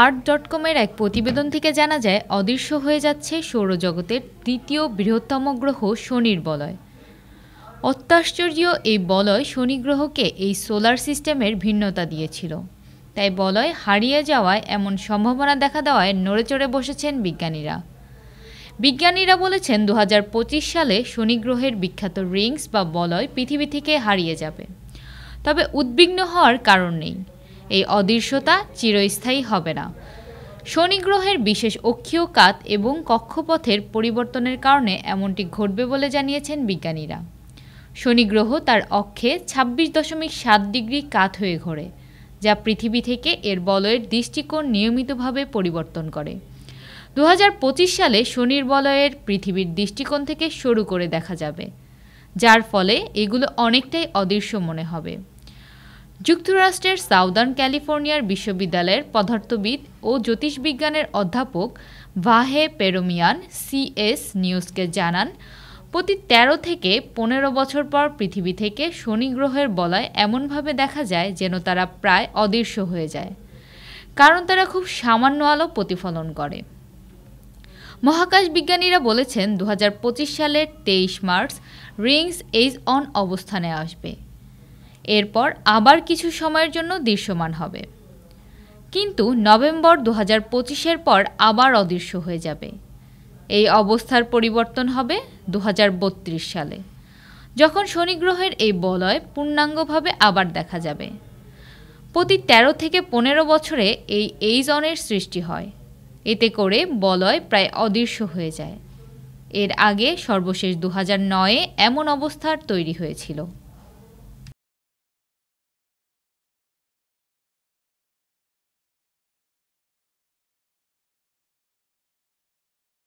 আর্ট.কমের এক প্রতিবেদন থেকে জানা যায়, অদৃশ্য হয়ে যাচ্ছে সৌরজগতের তৃতীয় বৃহত্তম গ্রহ শনির বলয়। অত্যাশ্চর্য এই বলয় শনি গ্রহকে এই সোলার সিস্টেমের ভিন্নতা দিয়েছিল। তাই বলয় হারিয়ে যাওয়ায় এমন সম্ভাবনা দেখা দেওয়ায় নড়েচড়ে বসেছেন বিজ্ঞানীরা বলেছেন 2025 সালে শনি গ্রহের বিখ্যাত রিংস বা বলয় পৃথিবী থেকে হারিয়ে যাবে। তবে উদ্বিগ্ন হওয়ার কারণ নেই, এই অদৃশ্যতা চিরস্থায়ী হবে না। শনি গ্রহের বিশেষ অক্ষীয় কাত এবং কক্ষপথের পরিবর্তনের কারণে এমনটি ঘটবে বলে জানিয়েছেন বিজ্ঞানীরা। শনি গ্রহ তার অক্ষে 26.7 ডিগ্রি কাত হয়ে ঘোরে, যা পৃথিবী থেকে এর বলয়ের দৃষ্টিকোণ নিয়মিতভাবে পরিবর্তন করে। 2025 সালে শনির বলয়ের পৃথিবীর দৃষ্টিকোণ থেকে সরু করে দেখা যাবে, যার ফলে এগুলো অনেকটাই অদৃশ্য মনে হবে। যুক্তরাষ্ট্রের সাউদার্ন ক্যালিফোর্নিয়ার বিশ্ববিদ্যালয়ের পদার্থবিদ ও জ্যোতিষবিজ্ঞানের অধ্যাপক ভাহে পেরোমিয়ান সিএস নিউজকে জানান, প্রতি 13 থেকে 15 বছর পর পৃথিবী থেকে শনি গ্রহের বলয় এমনভাবে দেখা যায় যেন তারা প্রায় অদৃশ্য হয়ে যায়, কারণ তারা খুব সামান্য আলো প্রতিফলন করে। মহাকাশ বিজ্ঞানীরা বলেছেন 2025 সালের 23 মার্চ রিংস এজ অন অবস্থানে আসবে, এরপর আবার কিছু সময়ের জন্য দৃশ্যমান হবে, কিন্তু নভেম্বর 2025-এর পর আবার অদৃশ্য হয়ে যাবে। এই অবস্থার পরিবর্তন হবে 2032 সালে, যখন শনি গ্রহের এই বলয় পূর্ণাঙ্গভাবে আবার দেখা যাবে। প্রতি 13 থেকে 15 বছরে এই এইজ অনের সৃষ্টি হয়, এতে করে বলয় প্রায় অদৃশ্য হয়ে যায়। এর আগে সর্বশেষ 2009-এ এমন অবস্থার তৈরি হয়েছিল।